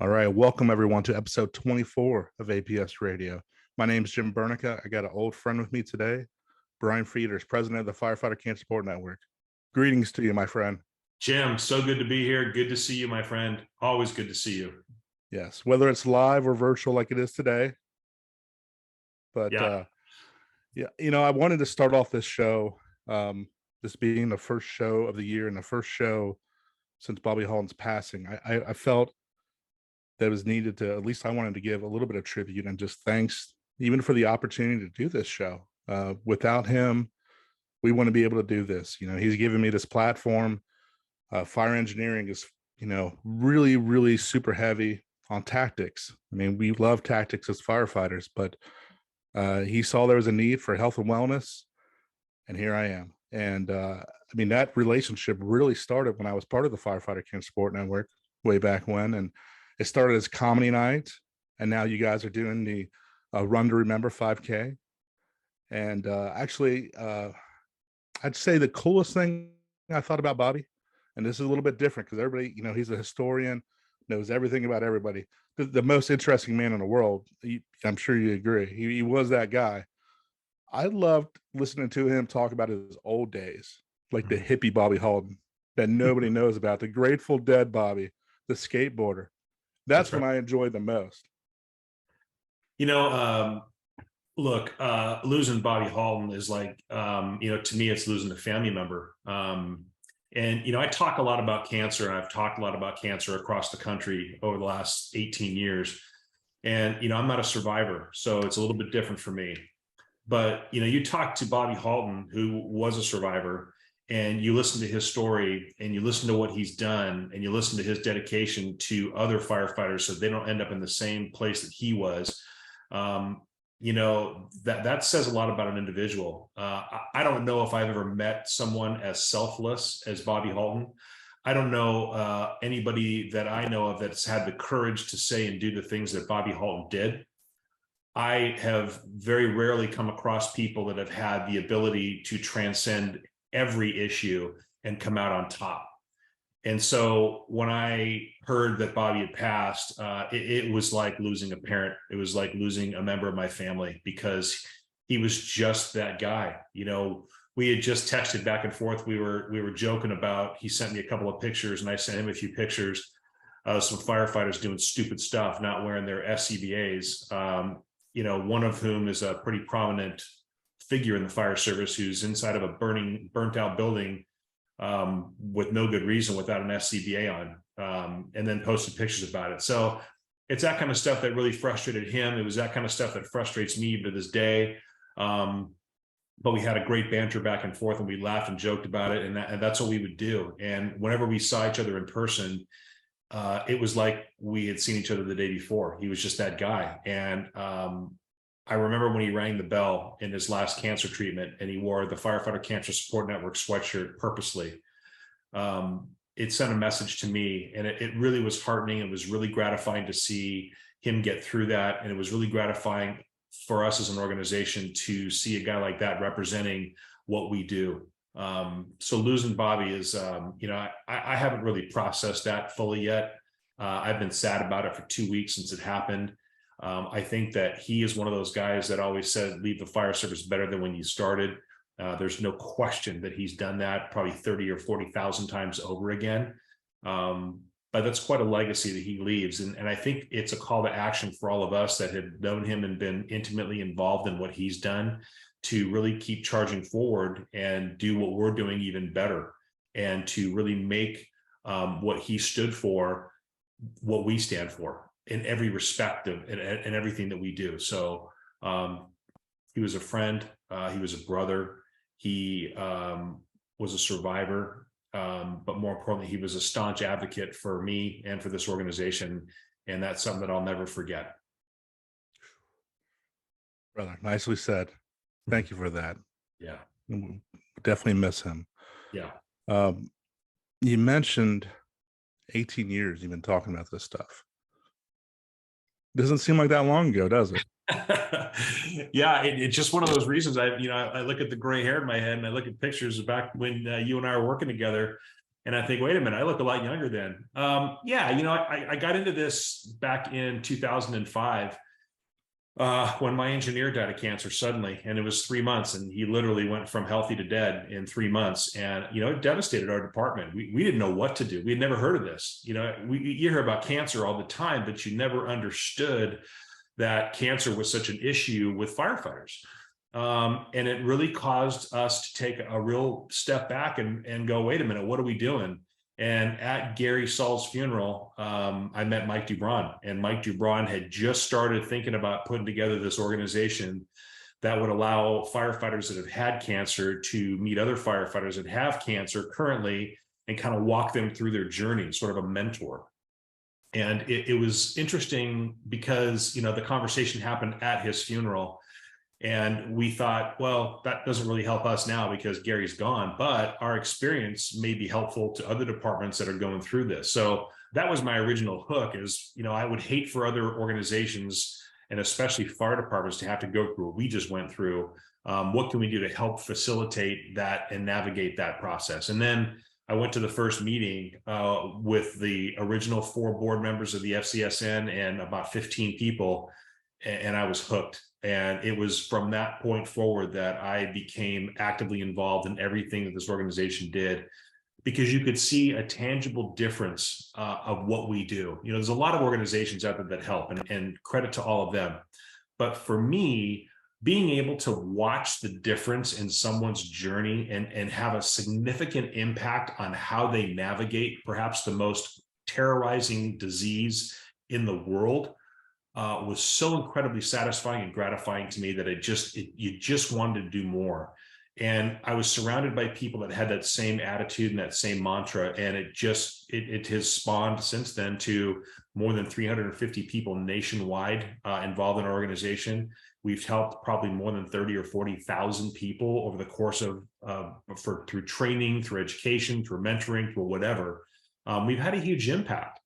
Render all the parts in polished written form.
All right, welcome everyone to episode 24 of APS Radio. My name is Jim Burneka. I got an old friend with me today, Bryan Frieder, president of the Firefighter Cancer Support Network. Greetings to you, my friend. Jim, so good to be here. Good to see you, my friend. Always good to see you. Yes, whether it's live or virtual like it is today. But I wanted to start off this show, this being the first show of the year and the first show since Bobby Halton's passing. I felt that was needed to, at least I wanted to give a little bit of tribute and just thanks even for the opportunity to do this show. Without him, we wouldn't be able to do this. He's given me this platform. Fire engineering is, really, really super heavy on tactics. I mean, we love tactics as firefighters, but he saw there was a need for health and wellness, and here I am. And that relationship really started when I was part of the Firefighter Cancer Support Network way back when, and it started as comedy night, and now you guys are doing the Run to Remember 5K. And I'd say the coolest thing I thought about Bobby, and this is a little bit different because everybody, he's a historian, knows everything about everybody. The most interesting man in the world. I'm sure you agree. He was that guy. I loved listening to him talk about his old days, like the hippie Bobby Halton that nobody knows about, the Grateful Dead Bobby, the skateboarder. That's when I enjoyed the most. Look, losing Bobby Halton is like, to me, it's losing a family member. I talk a lot about cancer, and I've talked a lot about cancer across the country over the last 18 years. And, I'm not a survivor, so it's a little bit different for me. But, you talk to Bobby Halton, who was a survivor, and you listen to his story, and you listen to what he's done, and you listen to his dedication to other firefighters so they don't end up in the same place that he was. That says a lot about an individual. I don't know if I've ever met someone as selfless as Bobby Halton. I don't know anybody that I know of that's had the courage to say and do the things that Bobby Halton did. I have very rarely come across people that have had the ability to transcend every issue and come out on top. And so when I heard that Bobby had passed, it was like losing a parent. It was like losing a member of my family, because he was just that guy. We had just texted back and forth. We were joking about, he sent me a couple of pictures and I sent him a few pictures of some firefighters doing stupid stuff, not wearing their SCBAs. One of whom is a pretty prominent figure in the fire service who's inside of a burnt out building with no good reason, without an SCBA on, and then posted pictures about it. So it's that kind of stuff that really frustrated him. It was that kind of stuff that frustrates me to this day. But we had a great banter back and forth, and we laughed and joked about it. And that's what we would do. And whenever we saw each other in person, it was like we had seen each other the day before. He was just that guy. And I remember when he rang the bell in his last cancer treatment, and he wore the Firefighter Cancer Support Network sweatshirt purposely. It sent a message to me, and it really was heartening. It was really gratifying to see him get through that. And it was really gratifying for us as an organization to see a guy like that representing what we do. So losing Bobby is, I haven't really processed that fully yet. I've been sad about it for 2 weeks since it happened. I think that he is one of those guys that always said, leave the fire service better than when you started. There's no question that he's done that probably 30 or 40,000 times over again. But that's quite a legacy that he leaves. And I think it's a call to action for all of us that have known him and been intimately involved in what he's done, to really keep charging forward and do what we're doing even better, and to really make what he stood for what we stand for in every respect of and everything that we do. So he was a friend, he was a brother, he was a survivor, but more importantly, he was a staunch advocate for me and for this organization. And that's something that I'll never forget. Brother, nicely said. Thank you for that. Yeah. We'll definitely miss him. Yeah. You mentioned 18 years you've been talking about this stuff. Doesn't seem like that long ago, does it? Yeah, it's just one of those reasons. I look at the gray hair in my head, and I look at pictures back when you and I were working together. And I think, wait a minute, I look a lot younger then. Yeah, I got into this back in 2005 when my engineer died of cancer suddenly, and it was 3 months, and he literally went from healthy to dead in 3 months. And, it devastated our department. We didn't know what to do. We had never heard of this. You hear about cancer all the time, but you never understood that cancer was such an issue with firefighters. And it really caused us to take a real step back and go, wait a minute, what are we doing? And at Gary Saul's funeral, I met Mike Dubron, and Mike Dubron had just started thinking about putting together this organization that would allow firefighters that have had cancer to meet other firefighters that have cancer currently and kind of walk them through their journey, sort of a mentor. And it was interesting because, the conversation happened at his funeral. And we thought, well, that doesn't really help us now because Gary's gone, but our experience may be helpful to other departments that are going through this. So that was my original hook is, I would hate for other organizations and especially fire departments to have to go through what we just went through. What can we do to help facilitate that and navigate that process? And then I went to the first meeting with the original 4 board members of the FCSN and about 15 people, and I was hooked. And it was from that point forward that I became actively involved in everything that this organization did, because you could see a tangible difference of what we do. There's a lot of organizations out there that help, and credit to all of them. But for me, being able to watch the difference in someone's journey and have a significant impact on how they navigate perhaps the most terrorizing disease in the world was so incredibly satisfying and gratifying to me that you just wanted to do more. And I was surrounded by people that had that same attitude and that same mantra. And it has spawned since then to more than 350 people nationwide involved in our organization. We've helped probably more than 30 or 40,000 people over the course of through training, through education, through mentoring, through whatever. We've had a huge impact.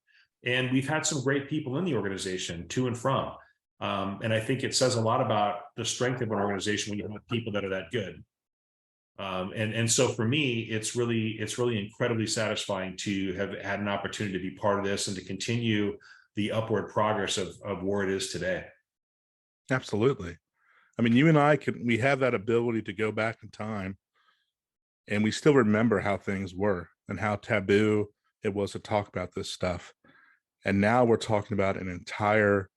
And we've had some great people in the organization to and from. And I think it says a lot about the strength of an organization when you have people that are that good. And so for me, it's really incredibly satisfying to have had an opportunity to be part of this and to continue the upward progress of where it is today. Absolutely. I mean, you and I we have that ability to go back in time, and we still remember how things were and how taboo it was to talk about this stuff. And now we're talking about an entire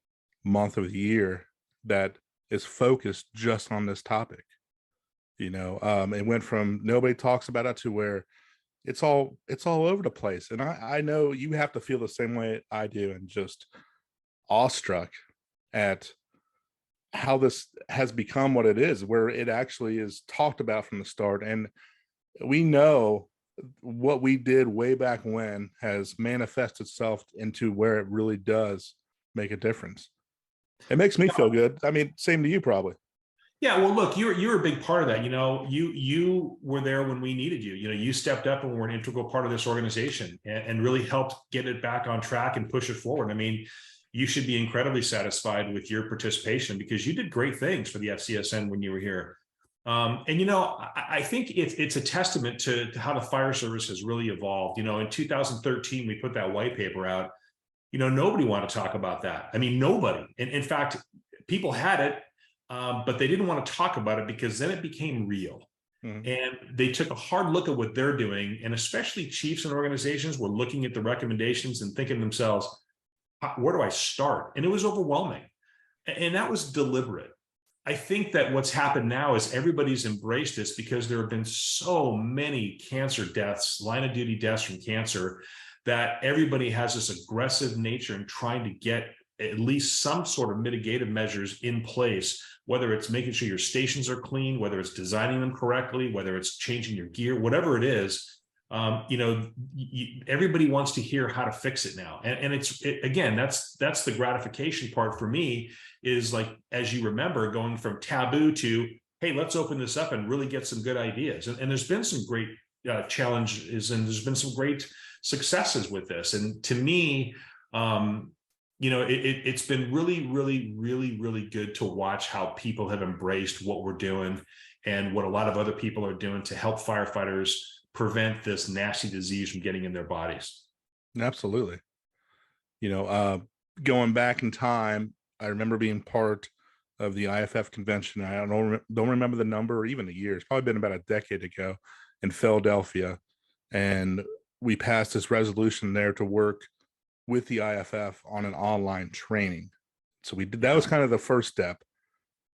month of the year that is focused just on this topic. It went from nobody talks about it to where it's all over the place. And I know you have to feel the same way I do, and just awestruck at how this has become what it is, where it actually is talked about from the start. And we know what we did way back when has manifested itself into where it really does make a difference. It makes me feel good. I mean, same to you probably. Yeah, well, look, you were a big part of that. You were there when we needed you. You stepped up and were an integral part of this organization and really helped get it back on track and push it forward. I mean, you should be incredibly satisfied with your participation because you did great things for the FCSN when you were here. And I think it's a testament to how the fire service has really evolved. In 2013, we put that white paper out. Nobody wanted to talk about that. I mean, nobody. And in fact, people had it, but they didn't want to talk about it because then it became real. Mm-hmm. And they took a hard look at what they're doing. And especially chiefs and organizations were looking at the recommendations and thinking to themselves, where do I start? And it was overwhelming. And that was deliberate. I think that what's happened now is everybody's embraced this because there have been so many cancer deaths, line of duty deaths from cancer, that everybody has this aggressive nature in trying to get at least some sort of mitigative measures in place, whether it's making sure your stations are clean, whether it's designing them correctly, whether it's changing your gear, whatever it is. Everybody wants to hear how to fix it now. And again, that's the gratification part for me, is like, as you remember, going from taboo to, hey, let's open this up and really get some good ideas. And there's been some great challenges, and there's been some great successes with this. And to me, it's been really, really, really, really good to watch how people have embraced what we're doing and what a lot of other people are doing to help firefighters prevent this nasty disease from getting in their bodies. Absolutely. Going back in time, I remember being part of the IFF convention. I don't remember the number or even the year. It's probably been about a decade ago in Philadelphia. And we passed this resolution there to work with the IFF on an online training. So we did, that was kind of the first step.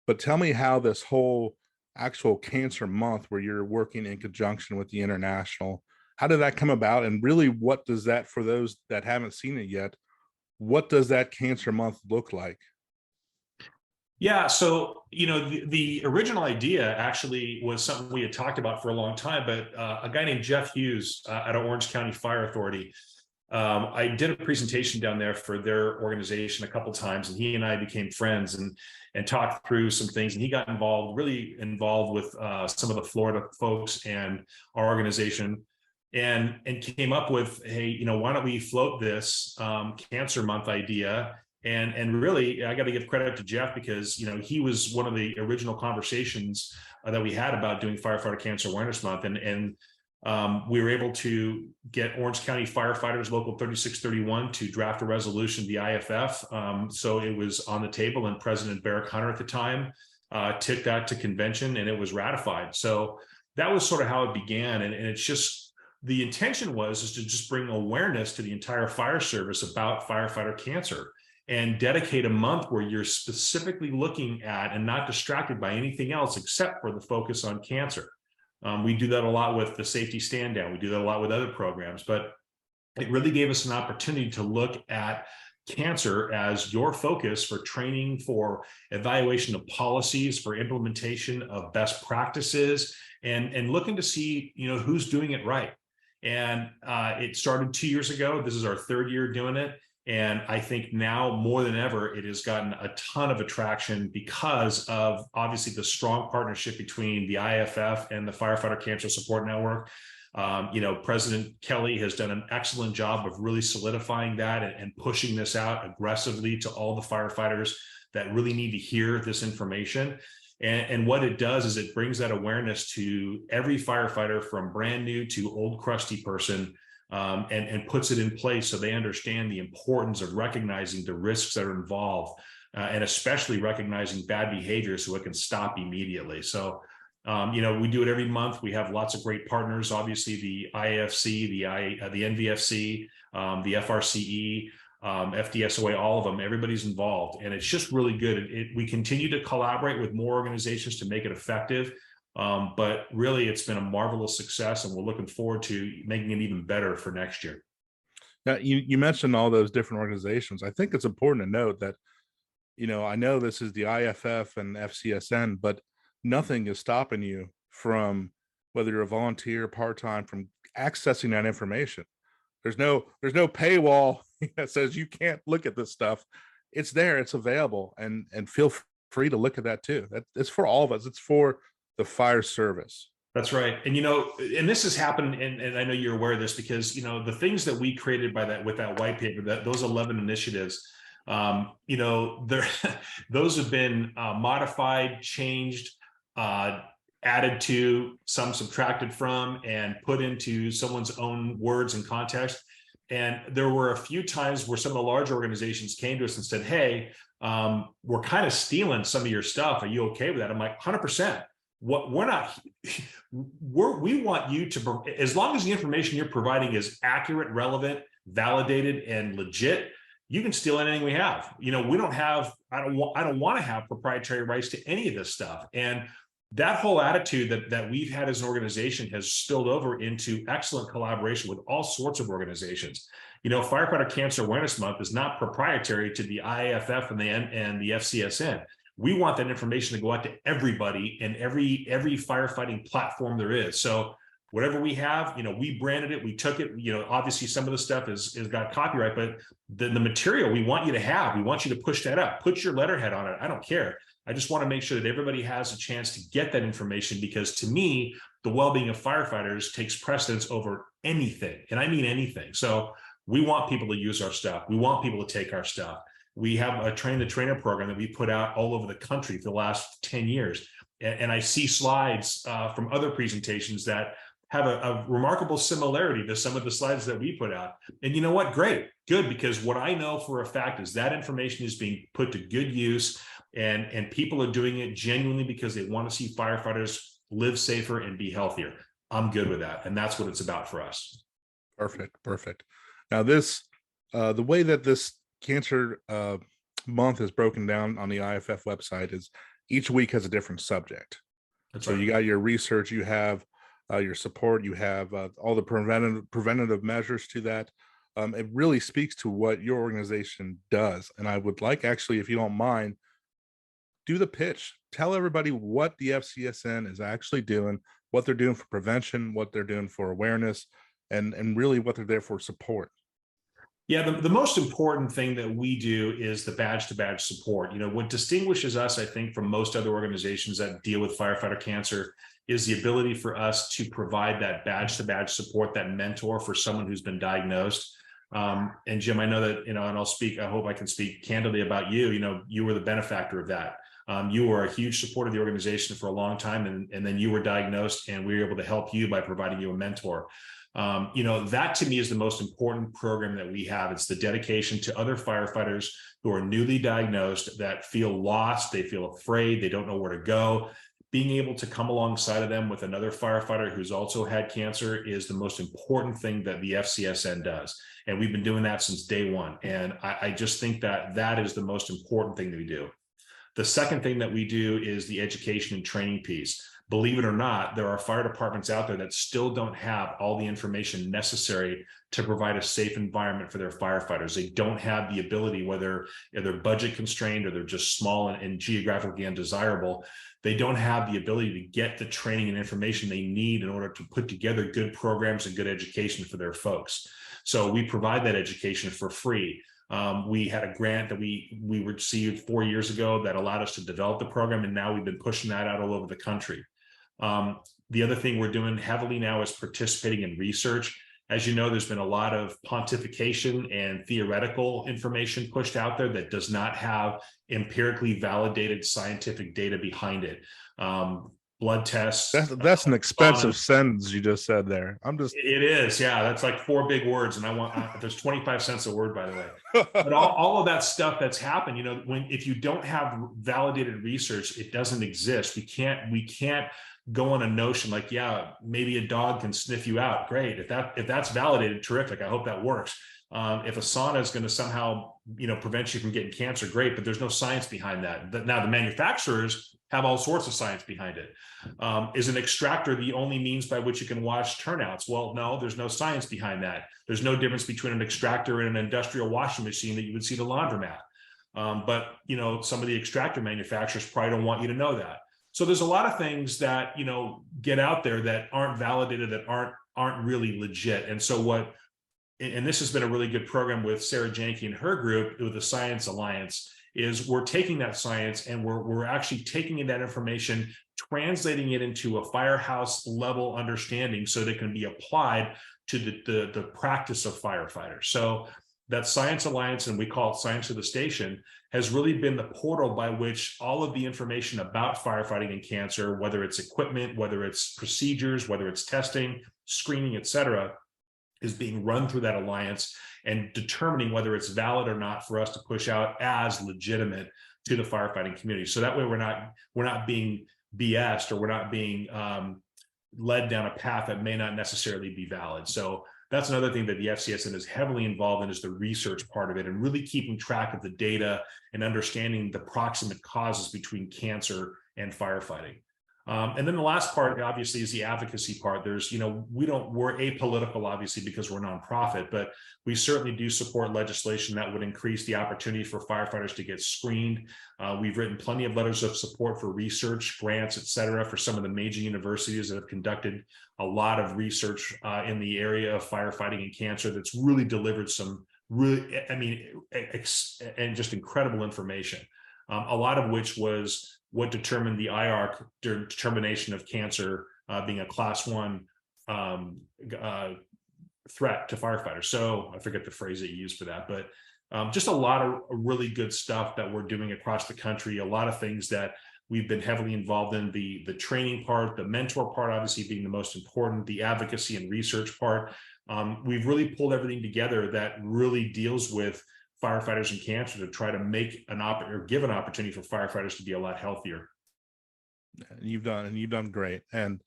But tell me how this whole actual cancer month, where you're working in conjunction with the international, how did that come about? And really, what does that, for those that haven't seen it yet, what does that cancer month look like? Yeah, so the original idea actually was something we had talked about for a long time, but a guy named Jeff Hughes at Orange County Fire Authority, I did a presentation down there for their organization a couple times, and he and I became friends and talked through some things. And he got really involved with some of the Florida folks and our organization, and came up with, hey, why don't we float this Cancer Month idea? And really, I got to give credit to Jeff, because he was one of the original conversations that we had about doing Firefighter Cancer Awareness Month, and we were able to get Orange County Firefighters Local 3631 to draft a resolution, the IFF. So it was on the table, and President Barrick Hunter at the time took that to convention, and it was ratified. So that was sort of how it began, and it's just, the intention is to just bring awareness to the entire fire service about firefighter cancer, and dedicate a month where you're specifically looking at and not distracted by anything else except for the focus on cancer. We do that a lot with the safety stand down. We do that a lot with other programs, but it really gave us an opportunity to look at cancer as your focus for training, for evaluation of policies, for implementation of best practices, and looking to see, who's doing it right. And it started 2 years ago. This is our third year doing it. And I think now more than ever, it has gotten a ton of attraction because of obviously the strong partnership between the IFF and the Firefighter Cancer Support Network. President Kelly has done an excellent job of really solidifying that and pushing this out aggressively to all the firefighters that really need to hear this information. And what it does is it brings that awareness to every firefighter, from brand new to old crusty person, and puts it in place so they understand the importance of recognizing the risks that are involved, and especially recognizing bad behavior so it can stop immediately. So, we do it every month. We have lots of great partners, obviously the IAFC, the NVFC, the FRCE, FDSOA, all of them, everybody's involved. And it's just really good. We continue to collaborate with more organizations to make it effective. But really, it's been a marvelous success, and we're looking forward to making it even better for next year. Now, you mentioned all those different organizations. I think it's important to note that, I know this is the IFF and FCSN, but nothing is stopping you from, whether you're a volunteer, part-time, from accessing that information. There's no paywall that says you can't look at this stuff. It's there, it's available, and feel free to look at that too. It's for all of us. It's for the fire service. That's right. And, and this has happened, and I know you're aware of this, because, the things that we created with that white paper, those 11 initiatives, those have been modified, changed, added to, some subtracted from, and put into someone's own words and context. And there were a few times where some of the large organizations came to us and said, hey, we're kind of stealing some of your stuff. Are you okay with that? I'm like, 100%. We want you to, as long as the information you're providing is accurate, relevant, validated, and legit, you can steal anything we have. We don't have, I don't want to have proprietary rights to any of this stuff. And that whole attitude that we've had as an organization has spilled over into excellent collaboration with all sorts of organizations. Firefighter Cancer Awareness Month is not proprietary to the IAFF and the FCSN. We want that information to go out to everybody and every firefighting platform there is. So whatever we have, we branded it, we took it, obviously some of the stuff is got copyright, but the material we want you to have, we want you to push that up, put your letterhead on it. I don't care. I just want to make sure that everybody has a chance to get that information, because to me, the well-being of firefighters takes precedence over anything. And I mean anything. So we want people to use our stuff. We want people to take our stuff. We have a train the trainer program that we put out all over the country for the last 10 years. And I see slides from other presentations that have a remarkable similarity to some of the slides that we put out. And you know what? Great, good, because what I know for a fact is that information is being put to good use, and people are doing it genuinely because they want to see firefighters live safer and be healthier. I'm good with that. And that's what it's about for us. Perfect. Now this, the way that this cancer month is broken down on the IFF website is each week has a different subject. That's so right. You got your research, you have your support, you have all the preventative measures to that. It really speaks to what your organization does. And I would like, actually, if you don't mind, do the pitch. Tell everybody what the FCSN is actually doing, what they're doing for prevention, what they're doing for awareness, and really what they're there for support. Yeah, the most important thing that we do is the badge to badge support. What distinguishes us, I think, from most other organizations that deal with firefighter cancer is the ability for us to provide that badge to badge support, that mentor for someone who's been diagnosed. And Jim, I know that, and I hope I can speak candidly about you. You were the benefactor of that. You were a huge supporter of the organization for a long time, and then you were diagnosed, and we were able to help you by providing you a mentor. That to me is the most important program that we have. It's the dedication to other firefighters who are newly diagnosed, that feel lost, they feel afraid, they don't know where to go. Being able to come alongside of them with another firefighter who's also had cancer is the most important thing that the FCSN does. And we've been doing that since day one. And I just think that that is the most important thing that we do. The second thing that we do is the education and training piece. Believe it or not, there are fire departments out there that still don't have all the information necessary to provide a safe environment for their firefighters. They don't have the ability, whether they're budget constrained or they're just small and geographically undesirable. They don't have the ability to get the training and information they need in order to put together good programs and good education for their folks. So we provide that education for free. We had a grant that we received 4 years ago that allowed us to develop the program, and now we've been pushing that out all over the country. The other thing we're doing heavily now is participating in research. As you know, there's been a lot of pontification and theoretical information pushed out there that does not have empirically validated scientific data behind it. Blood tests. That's an expensive sentence you just said there. It is, yeah. That's like 4 big words, and there's 25 cents a word, by the way. But all of that stuff that's happened, if you don't have validated research, it doesn't exist. We can't go on a notion like, yeah, maybe a dog can sniff you out. Great. If that's validated, terrific. I hope that works. If a sauna is going to somehow, prevent you from getting cancer, great, but there's no science behind that. Now the manufacturers have all sorts of science behind it. Is an extractor the only means by which you can wash turnouts? Well, no, there's no science behind that. There's no difference between an extractor and an industrial washing machine that you would see at a laundromat. But some of the extractor manufacturers probably don't want you to know that. So there's a lot of things that, get out there that aren't validated, that aren't really legit. And so and this has been a really good program with Sarah Janke and her group with the Science Alliance, is we're taking that science and we're actually taking that information, translating it into a firehouse level understanding so that it can be applied to the practice of firefighters. So that Science Alliance, and we call it Science of the Station, has really been the portal by which all of the information about firefighting and cancer, whether it's equipment, whether it's procedures, whether it's testing, screening, et cetera, is being run through that alliance and determining whether it's valid or not for us to push out as legitimate to the firefighting community. So that way we're not being BS'd, or we're not being led down a path that may not necessarily be valid. So that's another thing that the FCSN is heavily involved in, is the research part of it, and really keeping track of the data and understanding the proximate causes between cancer and firefighting. And then the last part, obviously, is the advocacy part. We're apolitical, obviously, because we're a nonprofit, but we certainly do support legislation that would increase the opportunity for firefighters to get screened. We've written plenty of letters of support for research, grants, et cetera, for some of the major universities that have conducted a lot of research in the area of firefighting and cancer that's really delivered some and just incredible information, a lot of which was what determined the IARC determination of cancer being a class 1 threat to firefighters. So I forget the phrase that you used for that, but just a lot of really good stuff that we're doing across the country, a lot of things that We've been heavily involved in the training part, the mentor part, obviously being the most important, the advocacy and research part. We've really pulled everything together that really deals with firefighters and cancer to try to make or give an opportunity for firefighters to be a lot healthier. You've done great. And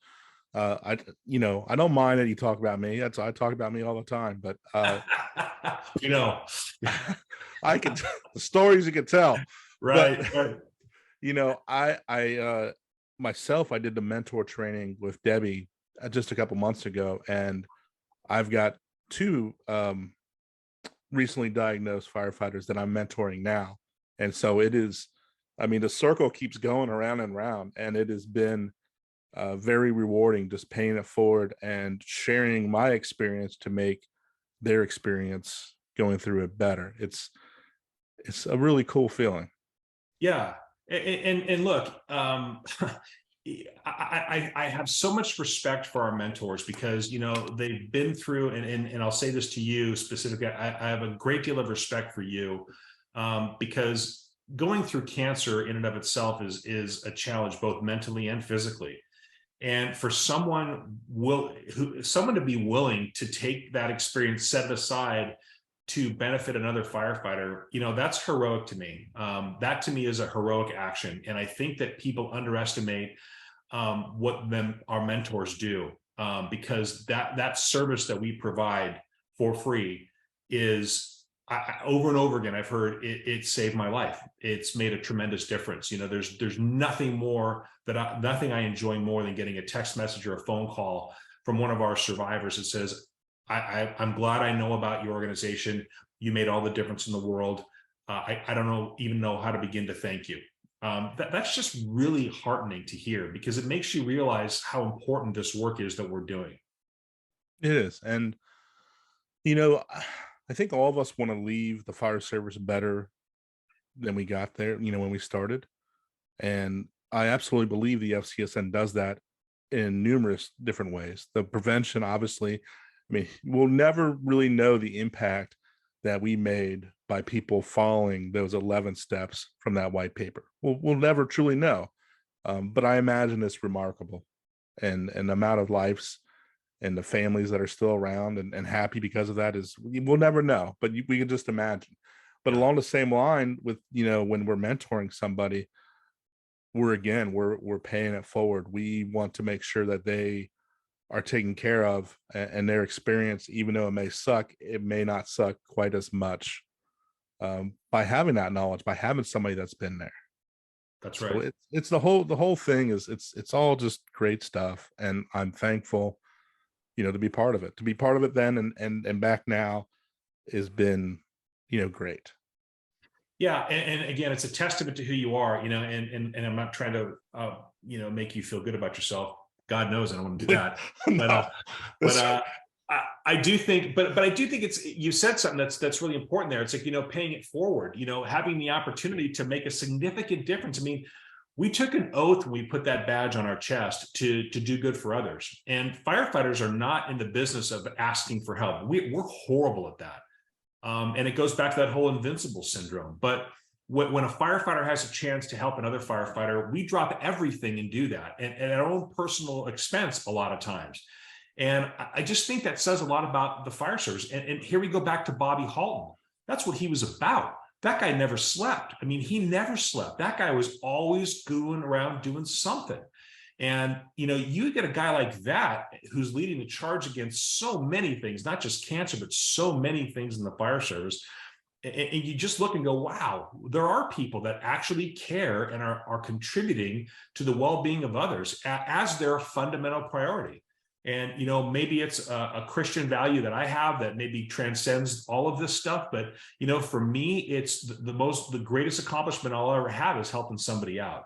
I don't mind that you talk about me. I talk about me all the time, but I can the stories you can tell. Right, But right. I myself, I did the mentor training with Debbie just a couple months ago, and I've got two recently diagnosed firefighters that I'm mentoring now. And so it is, I mean, the circle keeps going around and round, and it has been very rewarding just paying it forward and sharing my experience to make their experience going through it better. It's a really cool feeling. Yeah. And look, I have so much respect for our mentors because, they've been through, and I'll say this to you specifically, I have a great deal of respect for you, because going through cancer in and of itself is a challenge, both mentally and physically. And for someone to be willing to take that experience, set it aside to benefit another firefighter, that's heroic to me. That to me is a heroic action. And I think that people underestimate what our mentors do, because that service that we provide for free is, over and over again, I've heard it saved my life. It's made a tremendous difference. There's nothing more nothing I enjoy more than getting a text message or a phone call from one of our survivors that says, I'm glad I know about your organization. You made all the difference in the world. I don't even know how to begin to thank you. That's just really heartening to hear, because it makes you realize how important this work is that we're doing. It is. And, I think all of us want to leave the fire service better than we got there, when we started. And I absolutely believe the FCSN does that in numerous different ways. The prevention, obviously, I mean, we'll never really know the impact that we made by people following those 11 steps from that white paper. We'll never truly know. But I imagine it's remarkable. And the amount of lives and the families that are still around and happy because of that we'll never know, but we can just imagine. But Yeah. along the same line with, when we're mentoring somebody, we're paying it forward. We want to make sure that they are taken care of, and their experience, even though it may not suck quite as much, by having that knowledge, by having somebody that's been there. That's So right. it's the whole thing is it's all just great stuff, and I'm thankful, to be part of it. To be part of it then and back now has been, great. Yeah, and again, it's a testament to who you are, and I'm not trying to, make you feel good about yourself. God knows I don't want to do that. No, But I do think, but I do think you said something that's really important there. It's like, paying it forward, having the opportunity to make a significant difference. I mean, we took an oath when we put that badge on our chest to do good for others. And firefighters are not in the business of asking for help. We're horrible at that. And it goes back to that whole invincible syndrome. But when a firefighter has a chance to help another firefighter, we drop everything and do that, and at our own personal expense a lot of times. And I just think that says a lot about the fire service. And here we go back to Bobby Halton. That's what he was about. That guy never slept. I mean, he never slept. That guy was always gooing around doing something. And, you get a guy like that who's leading the charge against so many things, not just cancer, but so many things in the fire service. And you just look and go, wow, there are people that actually care and are contributing to the well-being of others as their fundamental priority. And, maybe it's a Christian value that I have that maybe transcends all of this stuff. But, for me, it's the greatest accomplishment I'll ever have is helping somebody out.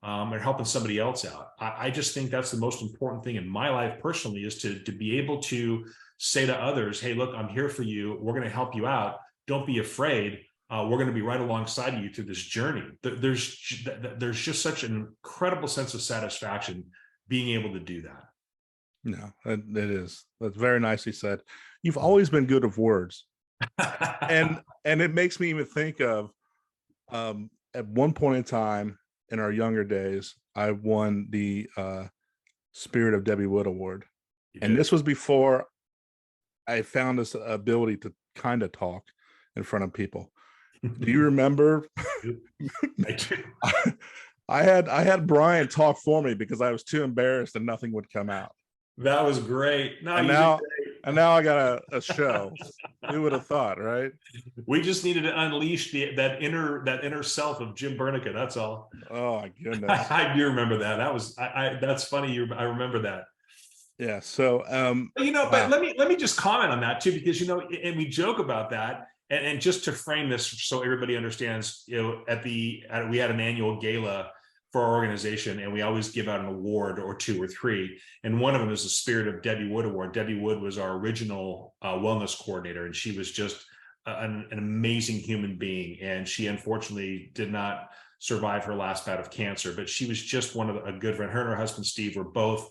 Or helping somebody else out. I just think that's the most important thing in my life personally, is to be able to say to others, hey, look, I'm here for you. We're going to help you out. Don't be afraid. We're going to be right alongside you through this journey. There's just such an incredible sense of satisfaction being able to do that. No, it is. That's very nicely said. You've always been good of words. and it makes me even think of at one point in time, in our younger days, I won the Spirit of Debbie Wood Award. And this was before I found this ability to kind of talk in front of people. Do you remember? I do. I had Bryan talk for me because I was too embarrassed and nothing would come out. That was great. No, and now I got a show. Who would have thought, right? We just needed to unleash that inner self of Jim Burneka. That's all. Oh my goodness. I do remember that. That was that's funny. I remember that. Yeah. So but let me just comment on that too, because and we joke about that. And just to frame this so everybody understands, we had an annual gala for our organization, and we always give out an award or two or three. And one of them is the Spirit of Debbie Wood Award. Debbie Wood was our original wellness coordinator, and she was just an amazing human being. And she unfortunately did not survive her last bout of cancer, but she was just a good friend. Her and her husband, Steve, were both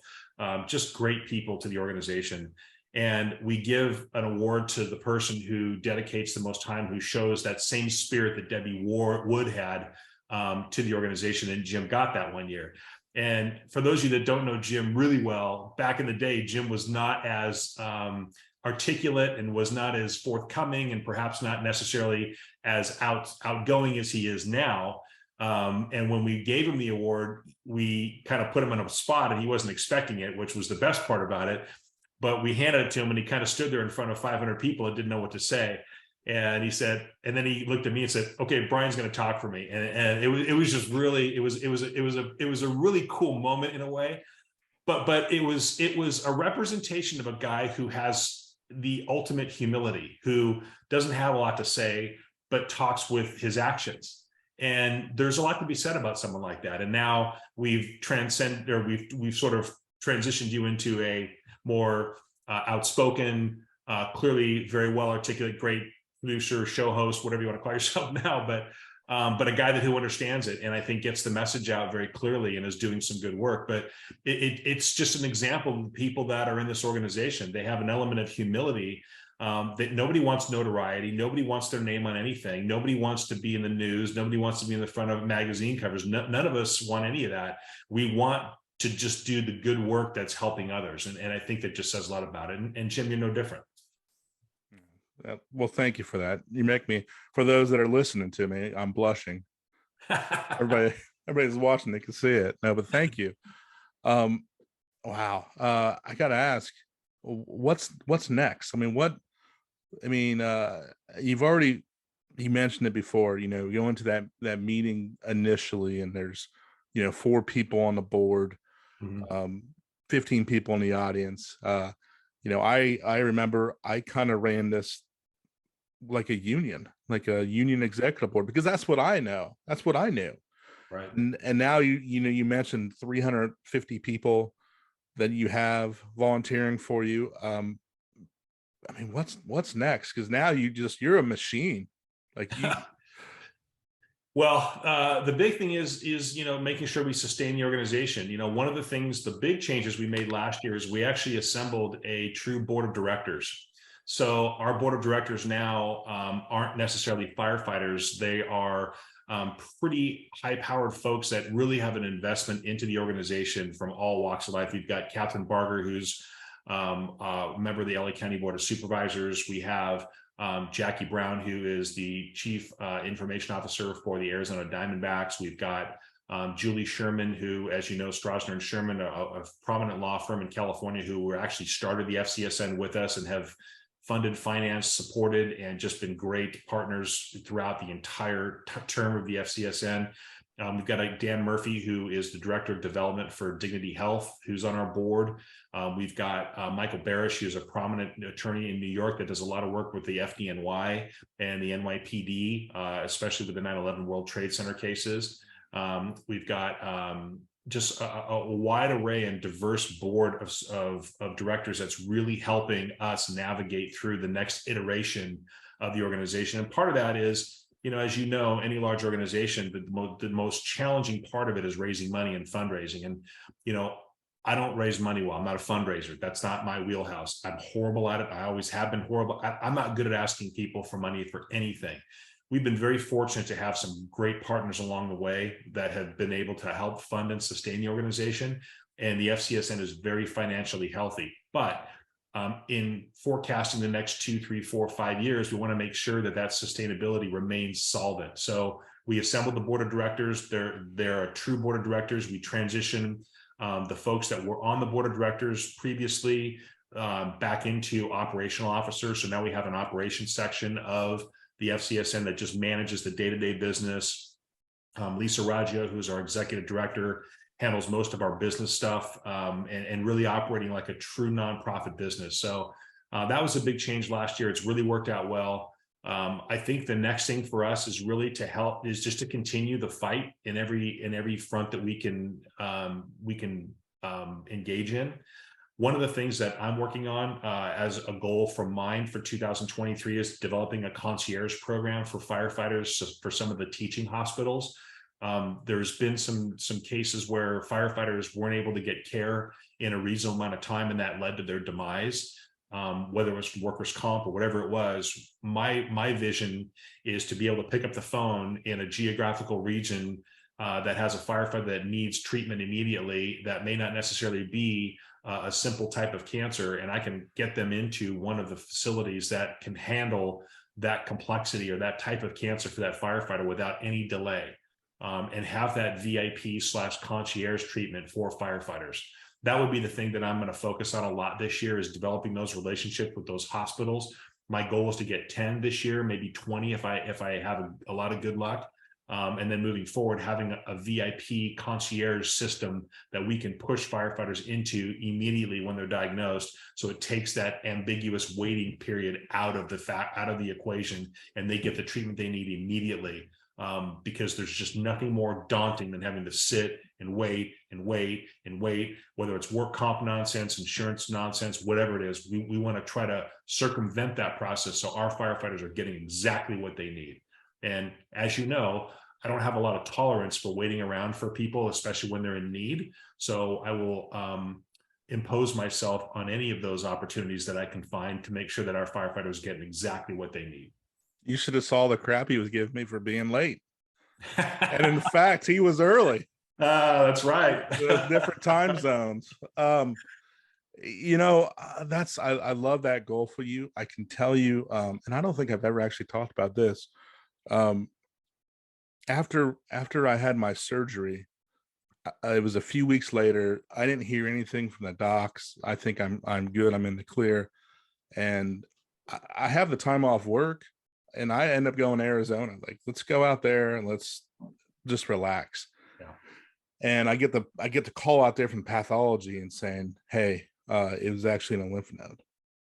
just great people to the organization. And we give an award to the person who dedicates the most time, who shows that same spirit that Debbie Wood had to the organization. And Jim got that one year. And for those of you that don't know Jim really well, back in the day, Jim was not as articulate and was not as forthcoming, and perhaps not necessarily as outgoing as he is now. And when we gave him the award, we kind of put him on a spot, and he wasn't expecting it, which was the best part about it. But we handed it to him, and he kind of stood there in front of 500 people and didn't know what to say. And he said, and then he looked at me and said, "Okay, Bryan's going to talk for me." And it was just really, it was a really cool moment in a way. But it was a representation of a guy who has the ultimate humility, who doesn't have a lot to say, but talks with his actions. And there's a lot to be said about someone like that. And now we've sort of transitioned you into a more outspoken, clearly very well articulate, great producer, show host, whatever you want to call yourself now, but a guy who understands it, and I think gets the message out very clearly and is doing some good work. But it's just an example of people that are in this organization. They have an element of humility, that nobody wants notoriety. Nobody wants their name on anything. Nobody wants to be in the news. Nobody wants to be in the front of magazine covers. None of us want any of that. We want to just do the good work that's helping others. And I think that just says a lot about it. And Jim, you're no different. Well, thank you for that. You make me, for those that are listening to me, I'm blushing. Everybody's watching, they can see it. No, but thank you. Wow. I got to ask, what's next? You mentioned it before, go into that meeting initially, and there's, 4 people on the board, 15 people in the audience. I remember I kind of ran this like a union executive board, because that's what I know. That's what I knew. Right. And now you mentioned 350 people that you have volunteering for you. What's next? Because now you're a machine. Like you. Well, the big thing is making sure we sustain the organization. One of the big changes we made last year is we actually assembled a true board of directors. So our board of directors now aren't necessarily firefighters. They are pretty high-powered folks that really have an investment into the organization from all walks of life. We've got Captain Barger, who's a member of the LA County Board of Supervisors. We have Jackie Brown, who is the Chief Information Officer for the Arizona Diamondbacks. We've got Julie Sherman, who, as you know, Strausner and Sherman, a prominent law firm in California, who were actually started the FCSN with us and have funded, financed, supported, and just been great partners throughout the entire term of the FCSN. We've got Dan Murphy, who is the Director of Development for Dignity Health, who's on our board. We've got Michael Barish, who's a prominent attorney in New York that does a lot of work with the FDNY and the NYPD, especially with the 9/11 World Trade Center cases. We've got just a wide array and diverse board of directors that's really helping us navigate through the next iteration of the organization. And part of that is, as you know, any large organization, the most challenging part of it is raising money and fundraising. And, I don't raise money well. I'm not a fundraiser. That's not my wheelhouse. I'm horrible at it. I always have been horrible. I'm not good at asking people for money for anything. we've been very fortunate to have some great partners along the way that have been able to help fund and sustain the organization. And the FCSN is very financially healthy. But in forecasting the next 2, 3, 4, 5 years, we want to make sure that that sustainability remains solvent. So we assembled the board of directors. They're a true board of directors. We transition the folks that were on the board of directors previously back into operational officers. So now we have an operations section of the FCSN that just manages the day-to-day business. Lisa Raggio, who's our executive director, handles most of our business stuff and really operating like a true nonprofit business. So that was a big change last year. It's really worked out well. I think the next thing for us is really is just to continue the fight in every front that we can engage in. One of the things that I'm working on as a goal from mine for 2023 is developing a concierge program for firefighters for some of the teaching hospitals. There's been some cases where firefighters weren't able to get care in a reasonable amount of time, and that led to their demise, whether it was workers' comp or whatever it was. My vision is to be able to pick up the phone in a geographical region that has a firefighter that needs treatment immediately, that may not necessarily be a simple type of cancer, and I can get them into one of the facilities that can handle that complexity or that type of cancer for that firefighter without any delay, and have that VIP/concierge treatment for firefighters. That would be the thing that I'm going to focus on a lot this year, is developing those relationships with those hospitals. My goal is to get 10 this year, maybe 20 if I have a lot of good luck. And then moving forward, having a VIP concierge system that we can push firefighters into immediately when they're diagnosed. So it takes that ambiguous waiting period out of the equation, and they get the treatment they need immediately. Because there's just nothing more daunting than having to sit and wait and wait and wait, whether it's work comp nonsense, insurance nonsense, whatever it is. We want to try to circumvent that process so our firefighters are getting exactly what they need. And as you know, I don't have a lot of tolerance for waiting around for people, especially when they're in need. So I will impose myself on any of those opportunities that I can find to make sure that our firefighters get exactly what they need. You should have saw the crap he was giving me for being late. And in fact, he was early. That's right. Different time zones. I love that goal for you. I can tell you, and I don't think I've ever actually talked about this. After I had my surgery, it was a few weeks later. I didn't hear anything from the docs. I think I'm good. I'm in the clear, and I have the time off work, and I end up going to Arizona. Like, let's go out there and let's just relax. Yeah. And I get the call out there from pathology and saying, hey, it was actually in a lymph node,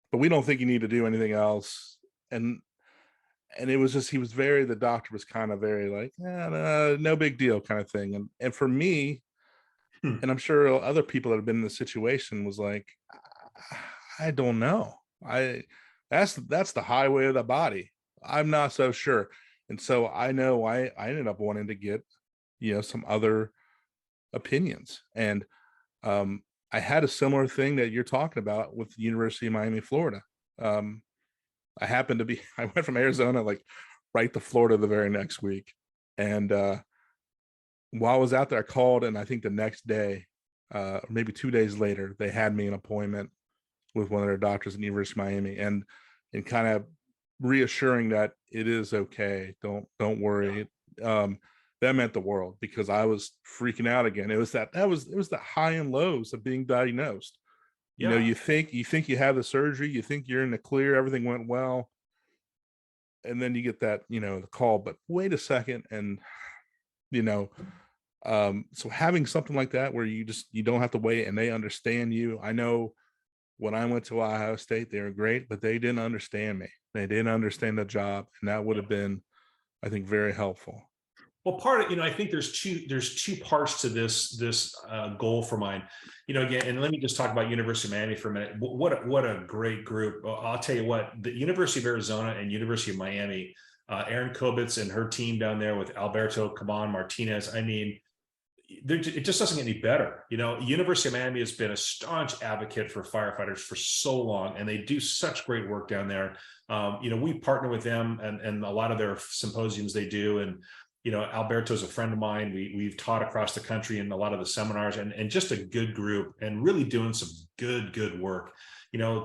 but we don't think you need to do anything else. And it was just, the doctor was kind of very like, no big deal kind of thing. And for me, and I'm sure other people that have been in the situation, was like, I don't know. That's the highway of the body. I'm not so sure. And so I know I ended up wanting to get, some other opinions. And I had a similar thing that you're talking about with the University of Miami, Florida. I went from Arizona, like right to Florida the very next week. And while I was out there, I called, and I think the next day, maybe 2 days later, they had me an appointment with one of their doctors at the University of Miami, and kind of reassuring that it is okay. Don't worry. That meant the world, because I was freaking out again. It was the high and lows of being diagnosed. Yeah. You think you have the surgery, you think you're in the clear, everything went well, and then you get that, the call, but wait a second. And so having something like that where you don't have to wait, and they understand you. I know when I went to Ohio State, they were great, but they didn't understand me. They didn't understand the job, and that would have been, I think, very helpful. Well, part of, I think there's two parts to this goal for mine, again, and let me just talk about University of Miami for a minute. What a great group. I'll tell you what, the University of Arizona and University of Miami, Erin Kobitz and her team down there with Alberto Caban Martinez. I mean, it just doesn't get any better. University of Miami has been a staunch advocate for firefighters for so long, and they do such great work down there. We partner with them and a lot of their symposiums they do. And, Alberto's a friend of mine. We've taught across the country in a lot of the seminars, and just a good group and really doing some good work.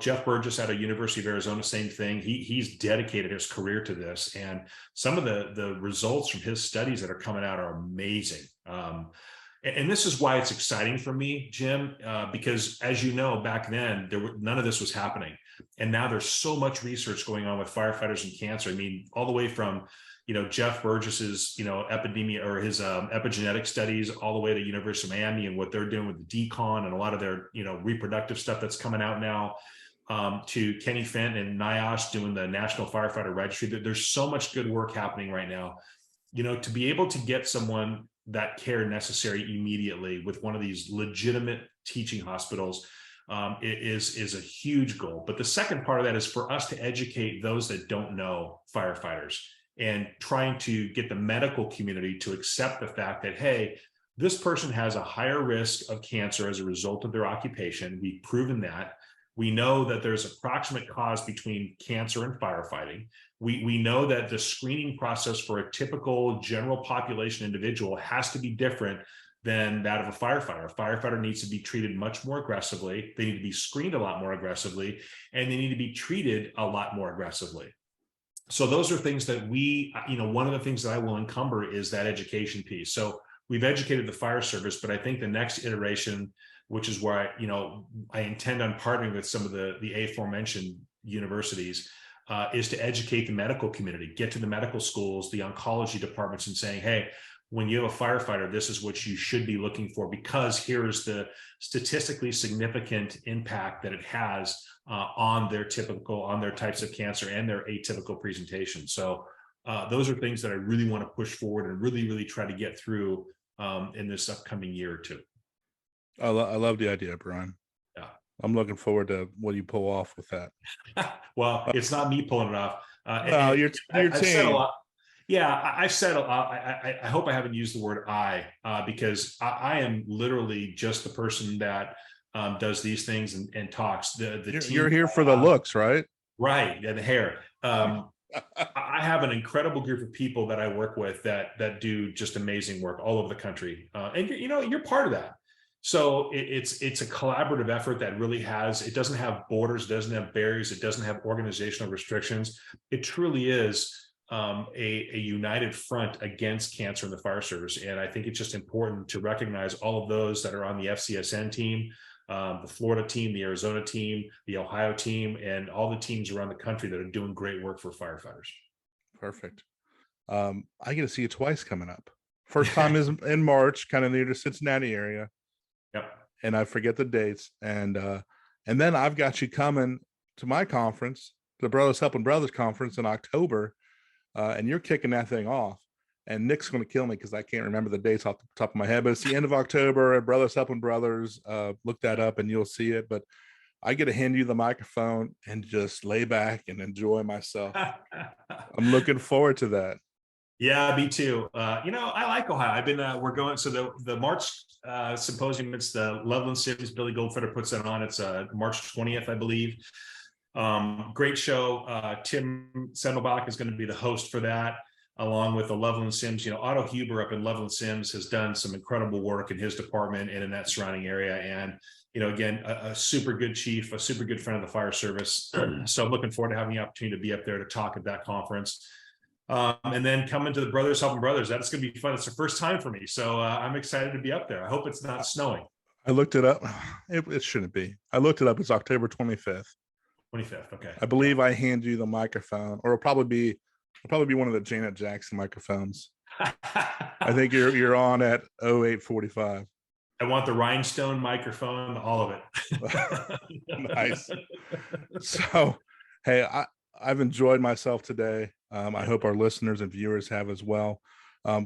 Jeff Burgess out of University of Arizona, same thing. He's dedicated his career to this, and some of the results from his studies that are coming out are amazing. And this is why it's exciting for me, Jim, because as you know, back then, none of this was happening. And now there's so much research going on with firefighters and cancer. I mean, all the way from, Jeff Burgess's, epidemia or his epigenetic studies, all the way to University of Miami and what they're doing with the decon and a lot of their, reproductive stuff that's coming out now, to Kenny Fenton and NIOSH doing the National Firefighter Registry. There's so much good work happening right now. To be able to get someone that care necessary immediately with one of these legitimate teaching hospitals is a huge goal. But the second part of that is for us to educate those that don't know firefighters and trying to get the medical community to accept the fact that, hey, this person has a higher risk of cancer as a result of their occupation. We've proven that. We know that there's a proximate cause between cancer and firefighting. We know that the screening process for a typical general population individual has to be different than that of a firefighter. A firefighter needs to be treated much more aggressively. They need to be screened a lot more aggressively, and they need to be treated a lot more aggressively. So those are things that one of the things that I will encumber is that education piece. So we've educated the fire service, but I think the next iteration, which is where I intend on partnering with some of the aforementioned universities, is to educate the medical community, get to the medical schools, the oncology departments, and saying, hey, when you have a firefighter, this is what you should be looking for, because here's the statistically significant impact that it has on their types of cancer and their atypical presentation. So those are things that I really want to push forward and really try to get through in this upcoming year or two. I love the idea, Bryan. Yeah. I'm looking forward to what you pull off with that. Well, it's not me pulling it off. Your I've team. said a lot. Yeah, I've said a lot. I hope I haven't used the word because I am literally just the person that does these things and talks. You're here for the looks, right? Right, and the hair. I have an incredible group of people that I work with that do just amazing work all over the country, and you're part of that. So it's a collaborative effort that really it doesn't have borders, doesn't have barriers, it doesn't have organizational restrictions. It truly is a united front against cancer in the fire service. And I think it's just important to recognize all of those that are on the FCSN team, the Florida team, the Arizona team, the Ohio team, and all the teams around the country that are doing great work for firefighters. Perfect. I get to see you twice coming up. First time is in March, kind of near the Cincinnati area. Yep. And I forget the dates. And then I've got you coming to my conference, the Brothers Helping Brothers conference in October. And you're kicking that thing off. And Nick's going to kill me because I can't remember the dates off the top of my head, but it's the end of October at Brothers Helping Brothers. Look that up and you'll see it. But I get to hand you the microphone and just lay back and enjoy myself. I'm looking forward to that. Yeah, me too. I like Ohio. I've been, we're going, so the March symposium, it's the Loveland Sims, Billy Goldfeder puts that on. It's March 20th, I believe. Great show. Tim Sendelbach is going to be the host for that, along with the Loveland Sims. Otto Huber up in Loveland Sims has done some incredible work in his department and in that surrounding area. And, again, a super good chief, a super good friend of the fire service. So I'm looking forward to having the opportunity to be up there to talk at that conference. And then coming to the Brothers Helping Brothers, that's going to be fun. It's the first time for me. So I'm excited to be up there. I hope it's not snowing. I looked it up. It shouldn't be. I looked it up. It's October 25th. 25th. Okay. I believe I hand you the microphone, or it'll probably be one of the Janet Jackson microphones. I think you're on at 0845. I want the rhinestone microphone, all of it. Nice. So, hey, I've enjoyed myself today. I hope our listeners and viewers have as well.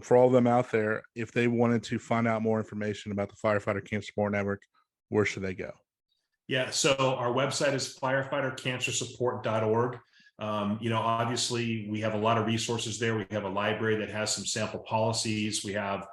For all of them out there, if they wanted to find out more information about the Firefighter Cancer Support Network, where should they go? Yeah, so our website is firefightercancersupport.org. Obviously we have a lot of resources there. We have a library that has some sample policies. We have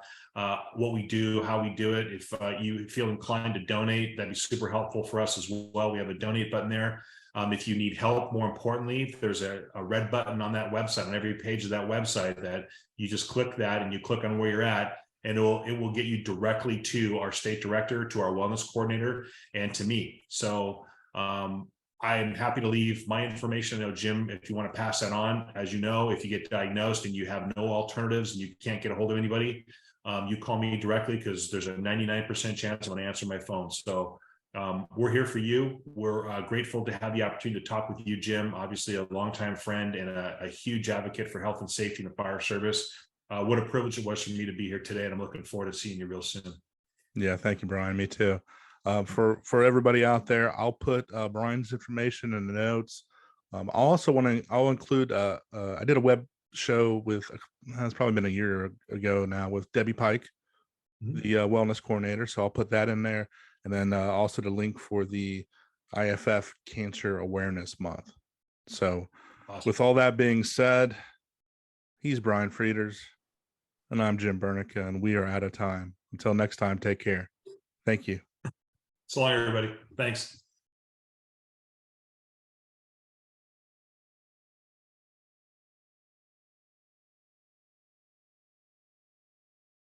what we do, how we do it. If you feel inclined to donate, that'd be super helpful for us as well. We have a donate button there. If you need help, more importantly, there's a red button on that website, on every page of that website, that you just click that and you click on where you're at, and it will get you directly to our state director, to our wellness coordinator, and to me. So I'm happy to leave my information. I know, Jim, if you want to pass that on, as you know, if you get diagnosed and you have no alternatives and you can't get a hold of anybody, you call me directly, because there's a 99% chance I'm going to answer my phone. So we're here for you. We're grateful to have the opportunity to talk with you, Jim, obviously a longtime friend and a huge advocate for health and safety in the fire service. What a privilege it was for me to be here today, and I'm looking forward to seeing you real soon. Yeah, thank you, Bryan. Me too. For everybody out there, I'll put Bryan's information in the notes. I'll include I did a web show with, it's probably been a year ago now, with Debbie Pike, the wellness coordinator. So I'll put that in there, and then also the link for the IFF Cancer Awareness Month. So awesome. With all that being said, he's Bryan Frieder, and I'm Jim Burneka, and we are out of time. Until next time, take care. Thank you. So long, everybody. Thanks.